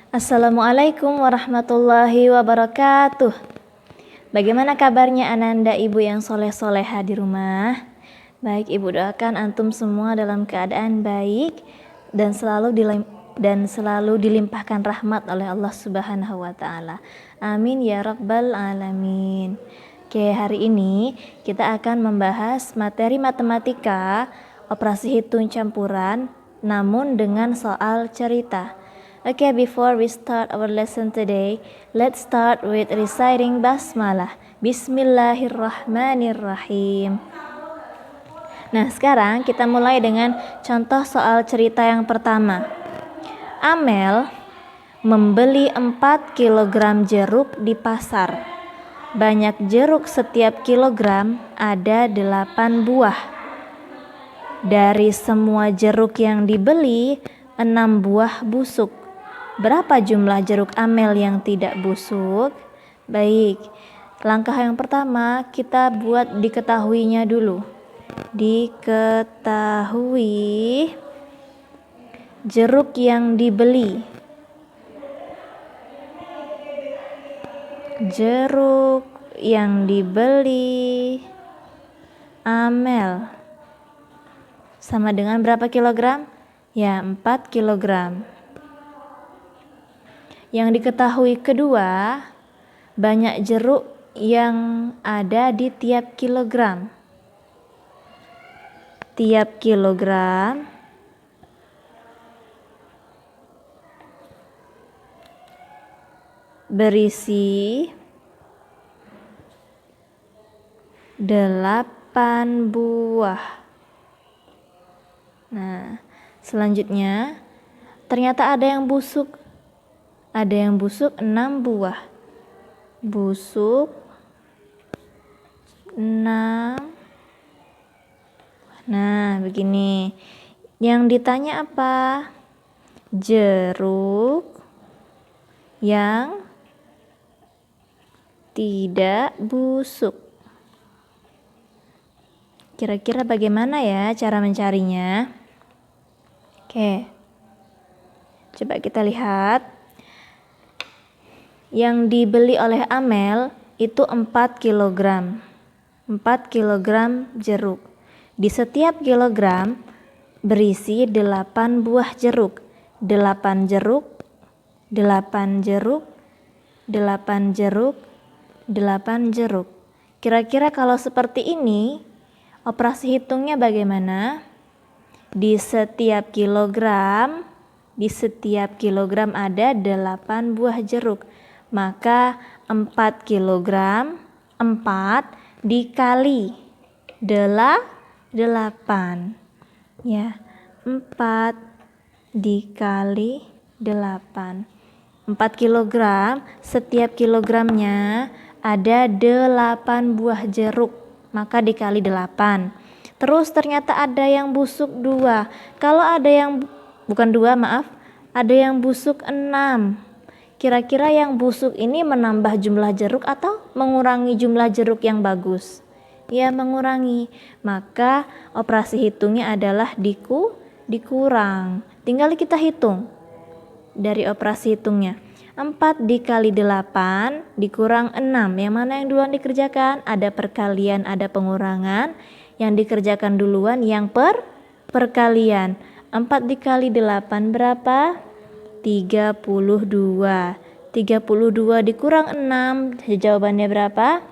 Assalamualaikum warahmatullahi wabarakatuh. Bagaimana kabarnya Ananda ibu yang soleh-soleha di rumah? Baik, ibu doakan antum semua dalam keadaan baik dan selalu dilimpahkan rahmat oleh Allah Subhanahu wa taala. Amin ya rabbal alamin. Oke, hari ini kita akan membahas materi matematika operasi hitung campuran namun dengan soal cerita. Okay, before we start our lesson today, let's start with reciting basmalah. Bismillahirrahmanirrahim. Nah, sekarang kita mulai dengan contoh soal cerita yang pertama. Amel membeli 4 kg jeruk di pasar. Banyak jeruk setiap kilogram ada 8 buah. Dari semua jeruk yang dibeli, 6 buah busuk. Berapa jumlah jeruk Amel yang tidak busuk? Baik, langkah yang pertama kita buat diketahuinya dulu. Diketahui jeruk yang dibeli. Jeruk yang dibeli Amel sama dengan berapa kilogram? Ya, 4 kilogram. Yang diketahui kedua, banyak jeruk yang ada di tiap kilogram. Tiap kilogram berisi 8 buah. Nah, selanjutnya ternyata ada yang busuk. Ada yang busuk 6 buah. Busuk 6. Nah, begini. Yang ditanya apa? Jeruk yang tidak busuk. Kira-kira bagaimana ya cara mencarinya? Oke. Coba kita lihat. Yang dibeli oleh Amel itu 4 kg. 4 kg jeruk. Di setiap kilogram berisi 8 buah jeruk. 8 jeruk, 8 jeruk, 8 jeruk, 8 jeruk. Kira-kira kalau seperti ini, operasi hitungnya bagaimana? Di setiap kilogram ada 8 buah jeruk. Maka 4 kg 4 dikali 8. Ya, 4 dikali 8. 4 kg setiap kilogramnya ada 8 buah jeruk. Maka dikali 8. Terus ternyata ada yang busuk 2. Kalau ada yang bukan 2, maaf. Ada yang busuk 6. Kira-kira yang busuk ini menambah jumlah jeruk atau mengurangi jumlah jeruk yang bagus? Ya, mengurangi. Maka operasi hitungnya adalah dikurang. Tinggal kita hitung dari operasi hitungnya. 4 dikali 8 dikurang 6. Yang mana yang duluan dikerjakan? Ada perkalian, ada pengurangan. Yang dikerjakan duluan yang perkalian. 4 dikali 8 berapa? 32. 32 dikurang 6, jawabannya berapa?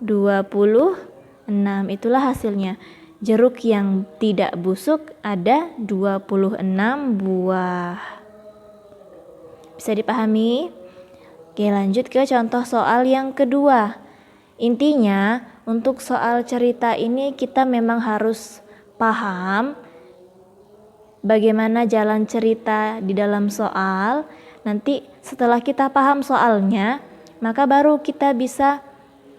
26. Itulah hasilnya. Jeruk yang tidak busuk ada 26 buah. Bisa dipahami? Oke, lanjut ke contoh soal yang kedua. Intinya, untuk soal cerita ini kita memang harus paham bagaimana jalan cerita di dalam soal. Nanti setelah kita paham soalnya, maka baru kita bisa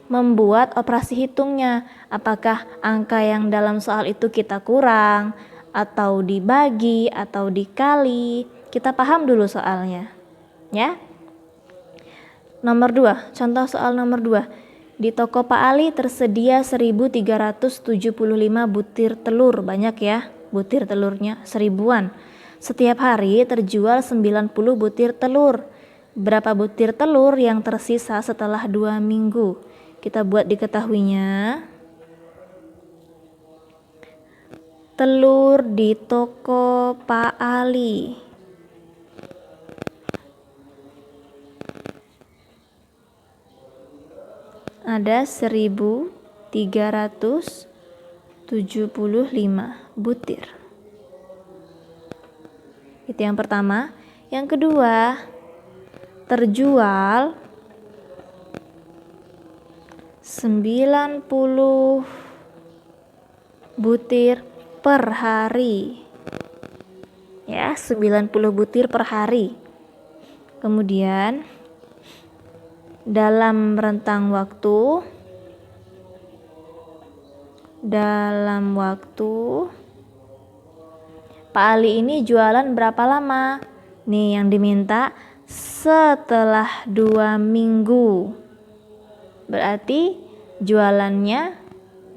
membuat operasi hitungnya. Apakah angka yang dalam soal itu kita kurang, atau dibagi, atau dikali. Kita paham dulu soalnya. Ya. Nomor 2, contoh soal nomor 2. Di toko Pak Ali tersedia 1375 butir telur. Banyak ya butir telurnya, 1000-an. Setiap hari terjual 90 butir telur. Berapa butir telur yang tersisa setelah 2 minggu? Kita buat diketahuinya. Telur di toko Pak Ali. Ada 1375 butir. Itu yang pertama. Yang kedua, terjual 90 butir per hari. Ya, 90 butir per hari. Kemudian dalam rentang waktu Pak Ali ini jualan berapa lama? Nih yang diminta setelah 2 minggu. Berarti jualannya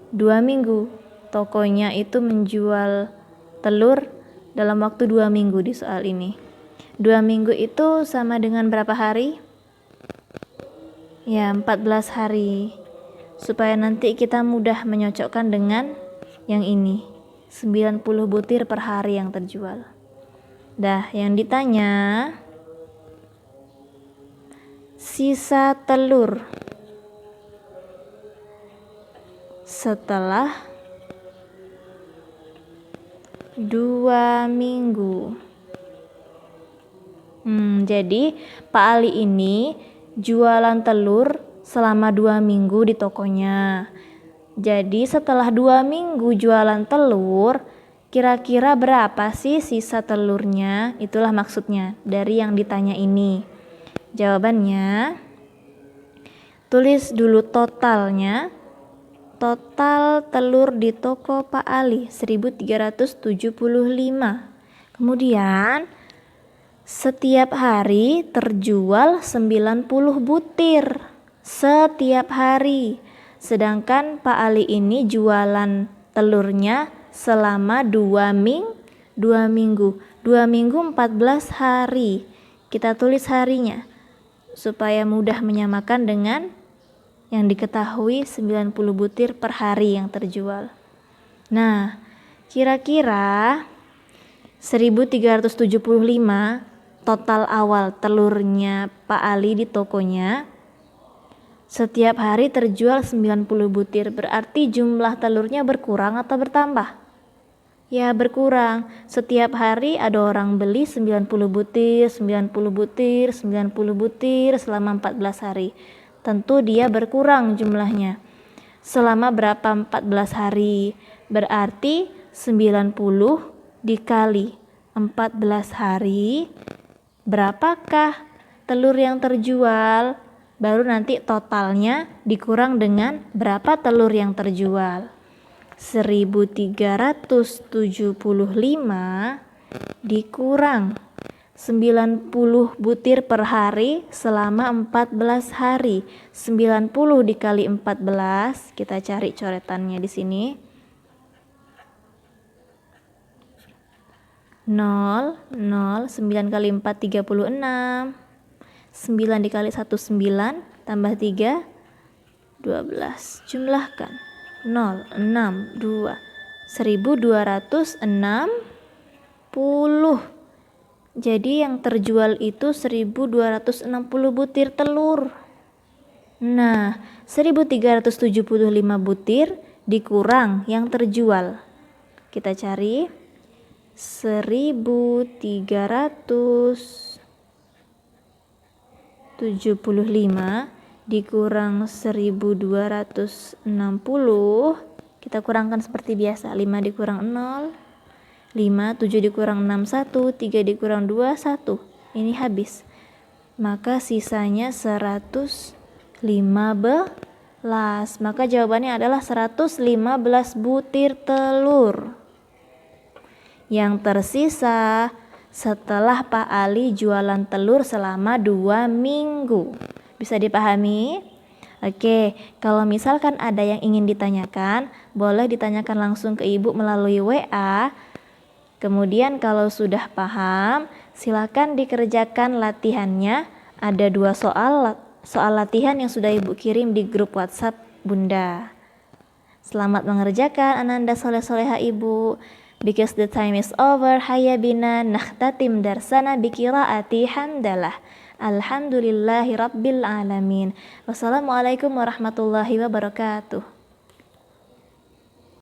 2 minggu. Tokonya itu menjual telur dalam waktu 2 minggu di soal ini. 2 minggu itu sama dengan berapa hari? Ya, 14 hari. Supaya nanti kita mudah menyocokkan dengan yang ini. 90 butir per hari yang terjual. Dah, yang ditanya sisa telur setelah 2 minggu. Jadi Pak Ali ini jualan telur selama 2 minggu di tokonya. Jadi setelah 2 minggu jualan telur, kira-kira berapa sih sisa telurnya? Itulah maksudnya dari yang ditanya ini. Jawabannya, tulis dulu totalnya. Total telur di toko Pak Ali 1375. Kemudian setiap hari terjual 90 butir setiap hari. Sedangkan Pak Ali ini jualan telurnya selama 2 minggu. 2 minggu 14 hari. Kita tulis harinya supaya mudah menyamakan dengan yang diketahui 90 butir per hari yang terjual. Nah, kira-kira 1375 total awal telurnya Pak Ali di tokonya. Setiap hari terjual 90 butir, berarti jumlah telurnya berkurang atau bertambah? Ya, berkurang. Setiap hari ada orang beli 90 butir, 90 butir, 90 butir selama 14 hari. Tentu dia berkurang jumlahnya. Selama berapa 14 hari? Berarti 90 dikali 14 hari. Berapakah telur yang terjual? Baru nanti totalnya dikurang dengan berapa telur yang terjual. 1375 dikurang 90 butir per hari selama 14 hari. 90 dikali 14, kita cari coretannya di sini. 0, 9 kali 4 36. 9 dikali 1 9, tambah 3 12. Jumlahkan 0, 6, 2, 1260. Jadi yang terjual itu 1260 butir telur. Nah, 1375 butir dikurang yang terjual. Kita cari 1375 dikurang 1260. Kita kurangkan seperti biasa. 5 dikurang 0, 5, 7 dikurang 6, 1, 3 dikurang 2, 1. Ini habis. Maka sisanya 115. Maka jawabannya adalah 115 butir telur yang tersisa setelah Pak Ali jualan telur selama 2 minggu. Bisa dipahami? Oke, kalau misalkan ada yang ingin ditanyakan, boleh ditanyakan langsung ke Ibu melalui WA Kemudian kalau sudah paham, silakan dikerjakan latihannya. Ada 2 soal latihan yang sudah Ibu kirim di grup WhatsApp Bunda. Selamat mengerjakan Ananda soleh-soleha Ibu. Because the time is over, hayya bina nakhtatim darsana biqiraati hamdalah. Alhamdulillahi rabbil alamin. Wassalamualaikum warahmatullahi wabarakatuh.